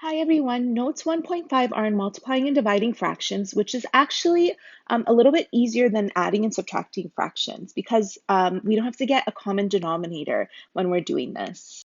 Hi everyone. Notes 1.5 are in multiplying and dividing fractions, which is actually a little bit easier than adding and subtracting fractions because we don't have to get a common denominator when we're doing this.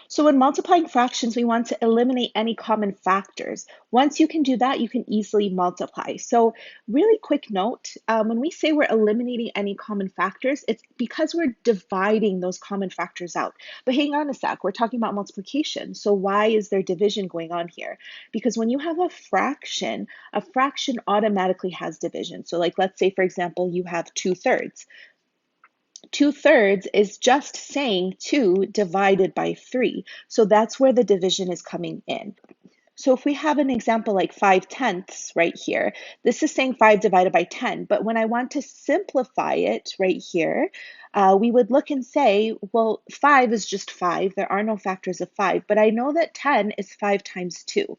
So when multiplying fractions, we want to eliminate any common factors. Once you can do that, you can easily multiply. So really quick note, when we say we're eliminating any common factors, it's because we're dividing those common factors out. But hang on a sec, we're talking about multiplication. So why is there division going on here? Because when you have a fraction automatically has division. So like, let's say, for example, you have 2/3. 2/3 is just saying 2 divided by 3. So that's where the division is coming in. So if we have an example like 5/10 right here, this is saying 5 divided by 10. But when I want to simplify it right here, we would look and say, well, 5 is just 5. There are no factors of 5. But I know that 10 is 5 times 2.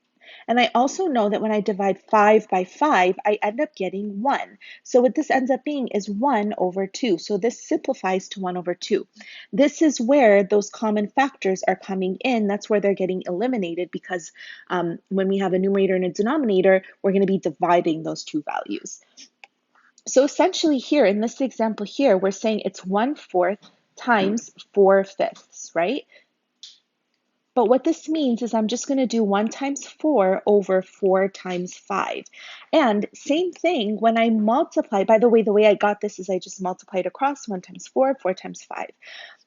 And I also know that when I divide 5 by 5, I end up getting 1. So what this ends up being is 1 over 2. So this simplifies to 1 over 2. This is where those common factors are coming in. That's where they're getting eliminated because when we have a numerator and a denominator, we're going to be dividing those two values. So essentially here in this example here, we're saying it's 1/4 times 4/5, right? But what this means is I'm just going to do 1 times 4 over 4 times 5. And same thing when I multiply. By the way I got this is I just multiplied across 1 times 4, 4 times 5.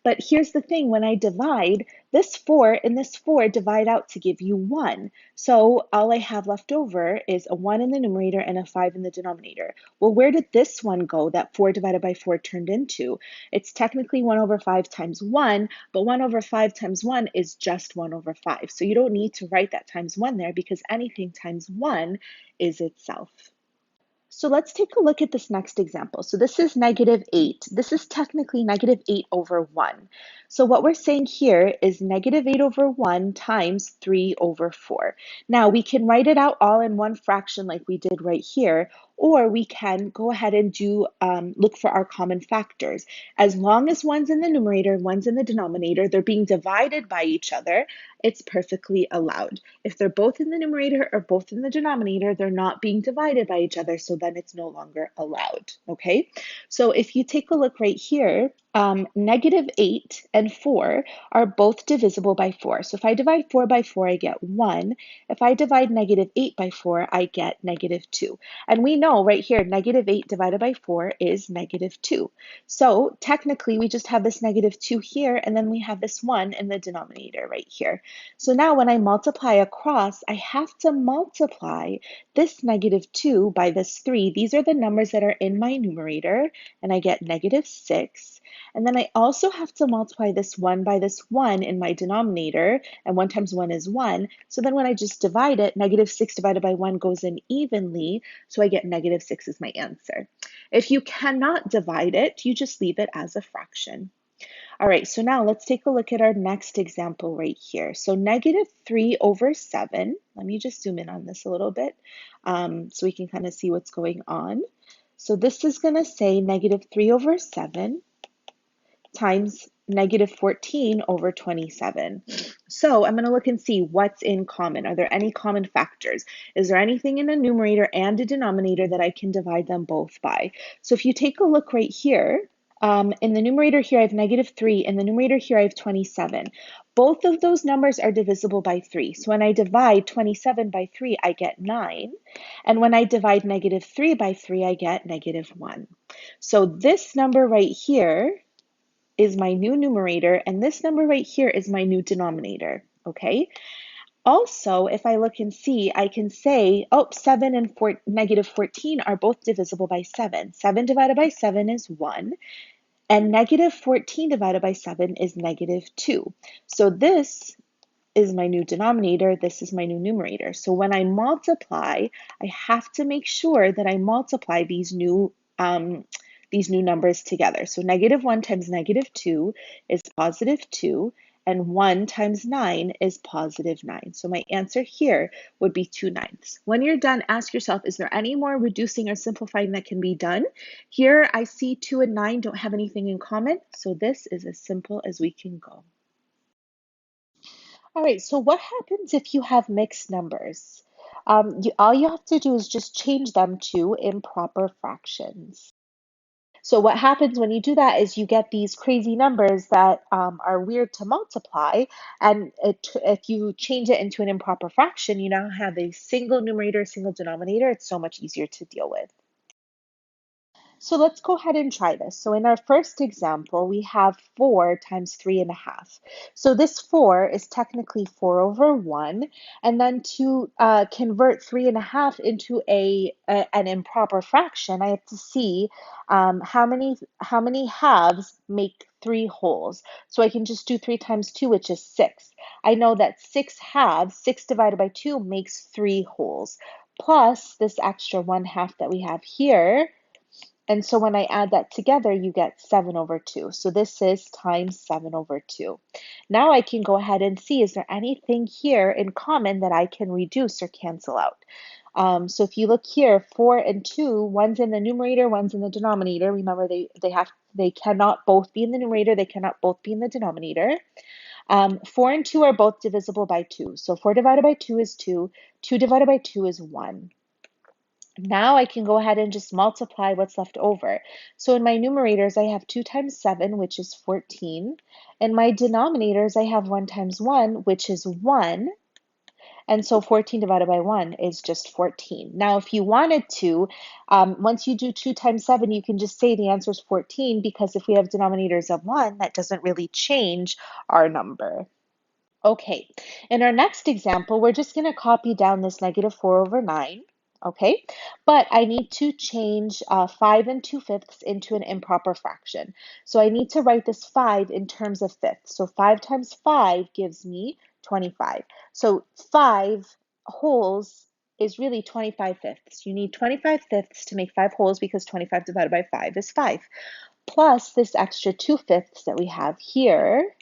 But here's the thing, when I divide, this 4 and this 4 divide out to give you 1. So all I have left over is a 1 in the numerator and a 5 in the denominator. Well, where did this one go that 4 divided by 4 turned into? It's technically 1 over 5 times 1, but 1 over 5 times 1 is just 1 over 5. So you don't need to write that times 1 there because anything times 1 is itself. So let's take a look at this next example. So this is -8. This is technically -8 over 1. So what we're saying here is -8 over 1 times 3 over 4. Now we can write it out all in one fraction like we did right here, or we can go ahead and look for our common factors. As long as one's in the numerator and one's in the denominator, they're being divided by each other, it's perfectly allowed. If they're both in the numerator or both in the denominator, they're not being divided by each other, so then it's no longer allowed, okay? So if you take a look right here, -8 and 4 are both divisible by 4. So if I divide 4 by 4, I get 1. If I divide -8 by 4, I get -2. And we know right here, -8 divided by 4 is -2. So technically, we just have this -2 here, and then we have this 1 in the denominator right here. So now when I multiply across, I have to multiply this -2 by this 3. These are the numbers that are in my numerator, and I get -6. And then I also have to multiply this 1 by this 1 in my denominator, and 1 times 1 is 1. So then when I just divide it, -6 divided by 1 goes in evenly, so I get -6 is my answer. If you cannot divide it, you just leave it as a fraction. All right, so now let's take a look at our next example right here. So -3 over 7, let me just zoom in on this a little bit so we can kind of see what's going on. So this is going to say -3 over 7 times -14 over 27. So I'm going to look and see what's in common. Are there any common factors? Is there anything in a numerator and a denominator that I can divide them both by? So if you take a look right here, in the numerator here I have -3, in the numerator here I have 27. Both of those numbers are divisible by 3. So when I divide 27 by 3, I get 9. And when I divide -3 by 3, I get -1. So this number right here is my new numerator, and this number right here is my new denominator, okay? Also, if I look and see, I can say, oh, 7 and -14 are both divisible by 7. 7 divided by 7 is 1, and -14 divided by 7 is -2. So this is my new denominator, this is my new numerator. So when I multiply, I have to make sure that I multiply these new numbers together. So -1 times -2 is +2, and 1 times 9 is +9. So my answer here would be 2/9. When you're done, ask yourself, is there any more reducing or simplifying that can be done? Here I see 2 and 9 don't have anything in common, so this is as simple as we can go. All right, so what happens if you have mixed numbers? All you have to do is just change them to improper fractions. So what happens when you do that is you get these crazy numbers that are weird to multiply, and if you change it into an improper fraction, you now have a single numerator, single denominator. It's so much easier to deal with. So let's go ahead and try this. So in our first example, we have 4 times 3.5. So this 4 is technically 4 over 1. And then to convert 3.5 into an improper fraction, I have to see how many halves make 3 wholes. So I can just do 3 times 2, which is 6. I know that 6 halves, 6 divided by 2 makes 3 wholes, plus this extra 1/2 that we have here. And so when I add that together, you get 7 over 2. So this is times 7 over 2. Now I can go ahead and see, is there anything here in common that I can reduce or cancel out? So if you look here, 4 and 2, one's in the numerator, one's in the denominator. Remember, they cannot both be in the numerator, they cannot both be in the denominator. 4 and 2 are both divisible by 2. So 4 divided by 2 is 2, 2 divided by 2 is 1. Now I can go ahead and just multiply what's left over. So in my numerators, I have 2 times 7, which is 14. In my denominators, I have 1 times 1, which is 1. And so 14 divided by 1 is just 14. Now, if you wanted to, once you do 2 times 7, you can just say the answer is 14, because if we have denominators of 1, that doesn't really change our number. Okay, in our next example, we're just going to copy down this -4 over 9, okay? But I need to change 5 and 2/5 into an improper fraction. So I need to write this 5 in terms of fifths. So 5 times 5 gives me 25. So 5 wholes is really 25 fifths. You need 25 fifths to make 5 wholes, because 25 divided by 5 is 5. Plus this extra 2/5 that we have here.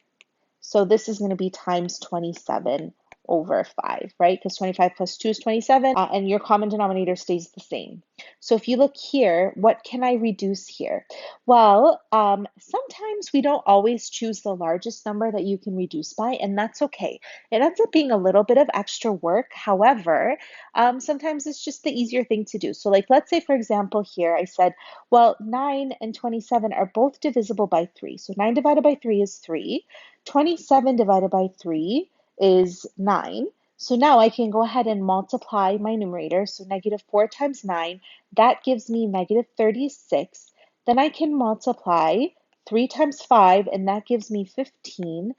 So this is going to be times 27 over 5, right? Because 25 plus 2 is 27, and your common denominator stays the same. So if you look here, what can I reduce here? Well, sometimes we don't always choose the largest number that you can reduce by, and that's okay. It ends up being a little bit of extra work. However, sometimes it's just the easier thing to do. So like, let's say, for example, here I said, well, 9 and 27 are both divisible by 3. So 9 divided by 3 is 3. 27 divided by 3 is 9. So now I can go ahead and multiply my numerator. So -4 times 9, that gives me -36. Then I can multiply 3 times 5, and that gives me 15.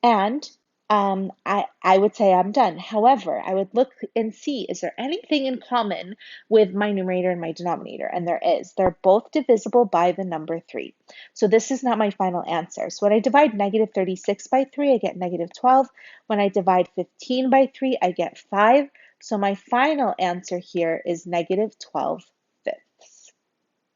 And I would say I'm done. However, I would look and see, is there anything in common with my numerator and my denominator? And there is. They're both divisible by the number 3. So this is not my final answer. So when I divide -36 by 3, I get -12. When I divide 15 by 3, I get 5. So my final answer here is -12 fifths.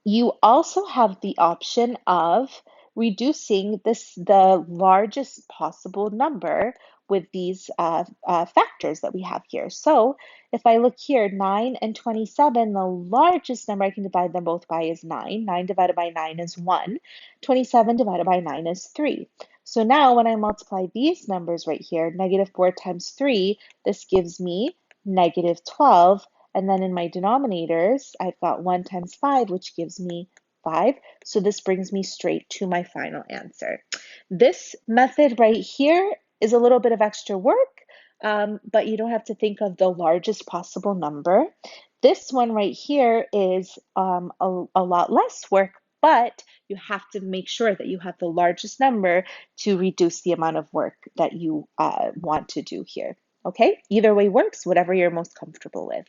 You also have the option of reducing the largest possible number with these factors that we have here. So if I look here, 9 and 27, the largest number I can divide them both by is 9. 9 divided by 9 is 1. 27 divided by 9 is 3. So now when I multiply these numbers right here, -4 times 3, this gives me -12. And then in my denominators, I've got 1 times 5, which gives me 5. So this brings me straight to my final answer. This method right here is a little bit of extra work, but you don't have to think of the largest possible number. This one right here is a lot less work, but you have to make sure that you have the largest number to reduce the amount of work that you want to do here. Okay, either way works, whatever you're most comfortable with.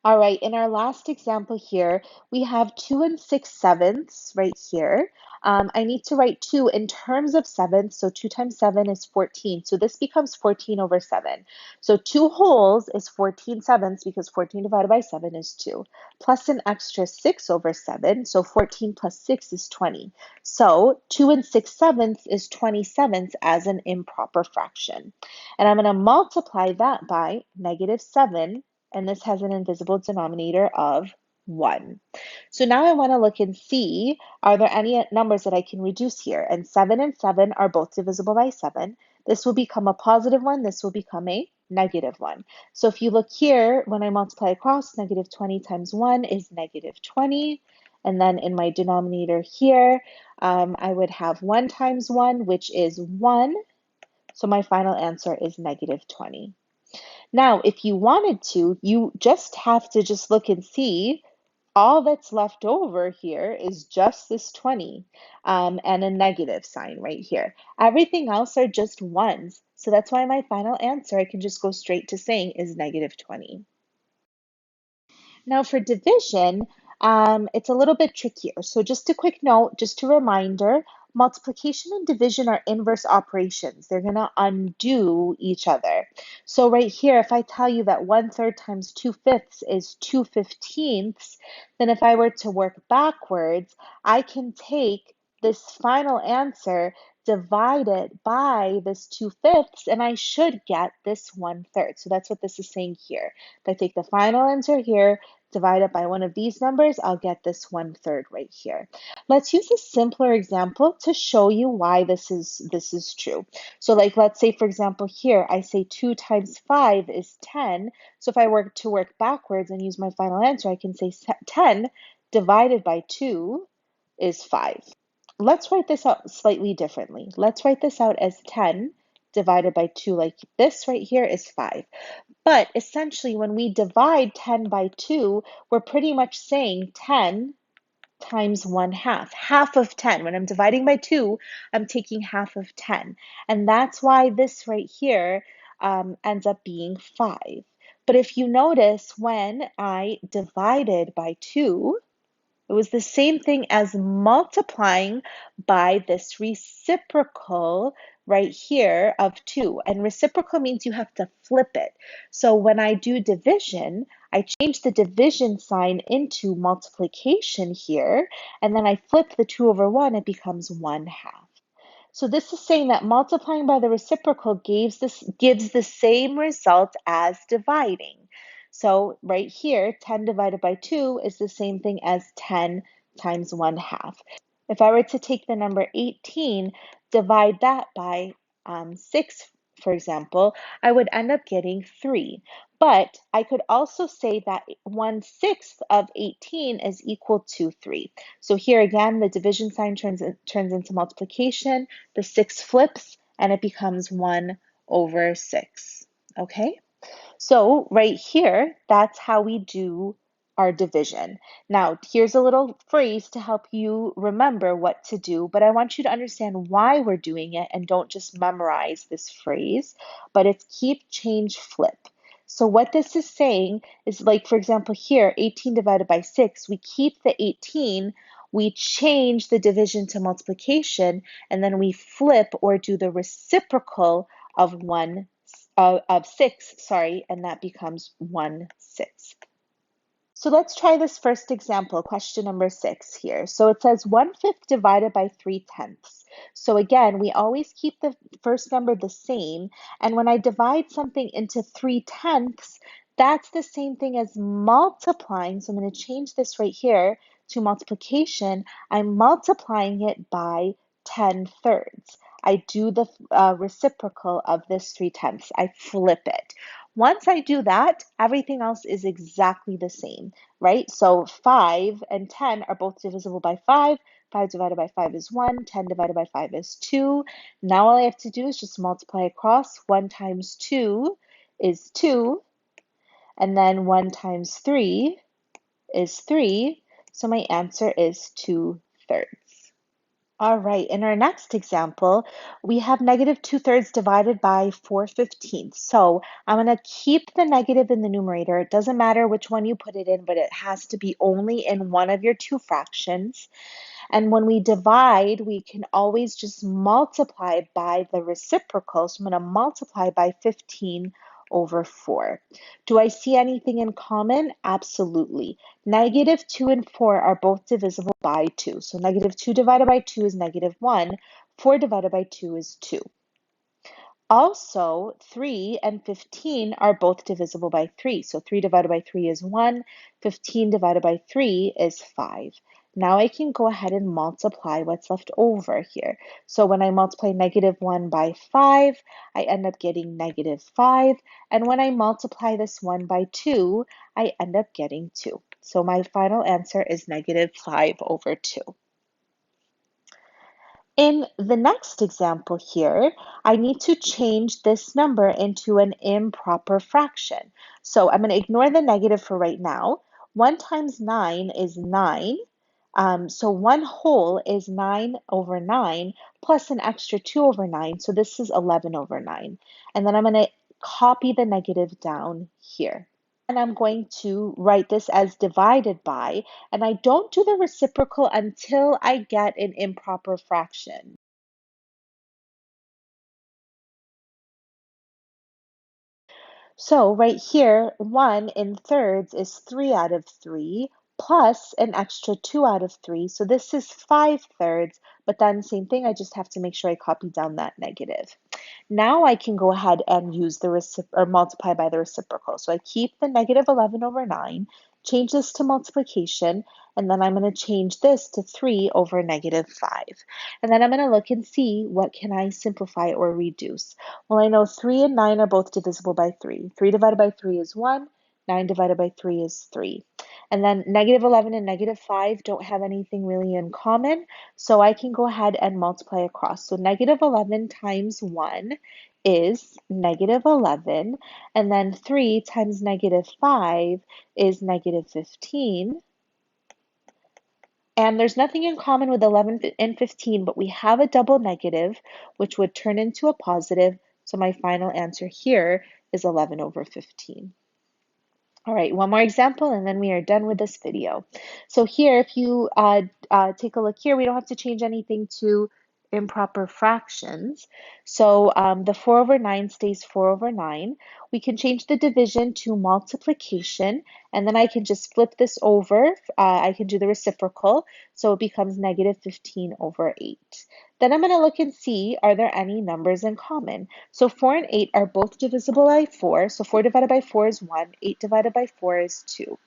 All right, in our last example here, we have 2 and 6/7 right here. I need to write 2 in terms of sevenths, so 2 times 7 is 14. So this becomes 14 over 7. So 2 wholes is 14 sevenths, because 14 divided by 7 is 2, plus an extra 6 over 7. So 14 plus 6 is 20. So 2 and 6/7 is 20/7 as an improper fraction. And I'm going to multiply that by -7, and this has an invisible denominator of 1. So now I want to look and see, are there any numbers that I can reduce here? And 7 are both divisible by 7. This will become a positive 1. This will become a negative 1. So if you look here, when I multiply across, negative 20 times 1 is negative 20. And then in my denominator here, I would have 1 times 1, which is 1. So my final answer is negative 20. Now, if you wanted to, you just have to just look and see all that's left over here is just this 20 and a negative sign right here. Everything else are just ones. So that's why my final answer, I can just go straight to saying, is negative 20. Now for division, it's a little bit trickier. So just a quick note, just a reminder, multiplication and division are inverse operations. They're going to undo each other. So right here, if I tell you that 1/3 times 2/5 is 2/15, then if I were to work backwards, I can take this final answer, divide it by this 2/5, and I should get this 1/3. So that's what this is saying here. If I take the final answer here, divide it by one of these numbers, I'll get this 1/3 right here. Let's use a simpler example to show you why this is true. So like let's say for example here, I say 2 times 5 is 10. So if I were to work backwards and use my final answer, I can say 10 divided by 2 is 5. Let's write this out slightly differently. Let's write this out as 10 divided by 2, like this right here is 5. But essentially, when we divide 10 by 2, we're pretty much saying 10 times 1/2, half of 10. When I'm dividing by 2, I'm taking half of 10. And that's why this right here ends up being 5. But if you notice, when I divided by 2, it was the same thing as multiplying by this reciprocal right here of 2. And reciprocal means you have to flip it. So when I do division, I change the division sign into multiplication here, and then I flip the 2 over 1, it becomes 1/2. So this is saying that multiplying by the reciprocal gives the same result as dividing. So right here, 10 divided by 2 is the same thing as 10 times 1/2. If I were to take the number 18, divide that by 6, for example, I would end up getting 3. But I could also say that 1/6 of 18 is equal to 3. So here again, the division sign turns into multiplication. The 6 flips, and it becomes 1 over 6. Okay? So right here, that's how we do our division. Now, here's a little phrase to help you remember what to do, but I want you to understand why we're doing it and don't just memorize this phrase, but it's keep, change, flip. So what this is saying is like, for example, here, 18 divided by 6, we keep the 18, we change the division to multiplication, and then we flip or do the reciprocal of 6, sorry, and that becomes 1/6. So let's try this first example, question number 6 here. So it says 1/5 divided by 3/10. So again, we always keep the first number the same. And when I divide something into 3/10, that's the same thing as multiplying. So I'm going to change this right here to multiplication. I'm multiplying it by 10/3. I do the reciprocal of this 3/10. I flip it. Once I do that, everything else is exactly the same, right? So 5 and 10 are both divisible by 5. 5 divided by 5 is 1. 10 divided by 5 is 2. Now all I have to do is just multiply across. 1 times 2 is 2. And then 1 times 3 is 3. So my answer is 2/3. All right, in our next example, we have negative 2/3 divided by 4/15. So I'm going to keep the negative in the numerator. It doesn't matter which one you put it in, but it has to be only in one of your two fractions. And when we divide, we can always just multiply by the reciprocal. So I'm going to multiply by 15 over 4. Do I see anything in common? Absolutely. Negative 2 and 4 are both divisible by 2. So negative 2 divided by 2 is negative 1. 4 divided by 2 is 2. Also, 3 and 15 are both divisible by 3. So 3 divided by 3 is 1, 15 divided by 3 is 5. Now I can go ahead and multiply what's left over here. So when I multiply -1 by 5, I end up getting -5. And when I multiply this 1 by 2, I end up getting 2. So my final answer is -5/2. In the next example here, I need to change this number into an improper fraction. So I'm going to ignore the negative for right now. 1 times 9 is 9. So 1 whole is 9/9 plus an extra 2/9. So this is 11/9. And then I'm going to copy the negative down here. And I'm going to write this as divided by, and I don't do the reciprocal until I get an improper fraction. So right here, 1 in thirds is 3 out of 3 plus an extra 2 out of 3. So this is 5/3, but then same thing, I just have to make sure I copy down that negative. Now I can go ahead and use the or multiply by the reciprocal. So I keep the -11/9, change this to multiplication, and then I'm going to change this to 3 over -5. And then I'm going to look and see what can I simplify or reduce. Well, I know 3 and 9 are both divisible by 3. 3 divided by 3 is 1. 9 divided by 3 is 3. And then -11 and -5 don't have anything really in common, so I can go ahead and multiply across. So -11 times 1 is -11, and then 3 times -5 is -15. And there's nothing in common with 11 and 15, but we have a double negative, which would turn into a positive. So my final answer here is 11/15. All right, one more example and then we are done with this video. So here, if you take a look here, we don't have to change anything to improper fractions. So the 4/9 stays 4/9. We can change the division to multiplication, and then I can just flip this over. I can do the reciprocal, so it becomes -15/8. Then I'm going to look and see, are there any numbers in common? So 4 and 8 are both divisible by 4. So 4 divided by 4 is 1. 8 divided by 4 is 2.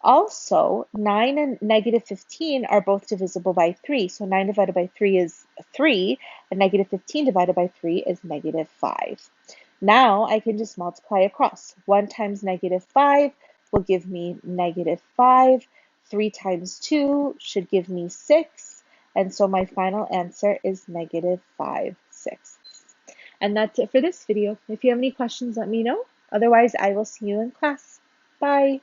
Also, 9 and -15 are both divisible by 3. So 9 divided by 3 is 3, and -15 divided by 3 is -5. Now I can just multiply across. 1 times -5 will give me -5. 3 times 2 should give me 6. And so my final answer is -5/6. And that's it for this video. If you have any questions, let me know. Otherwise, I will see you in class. Bye.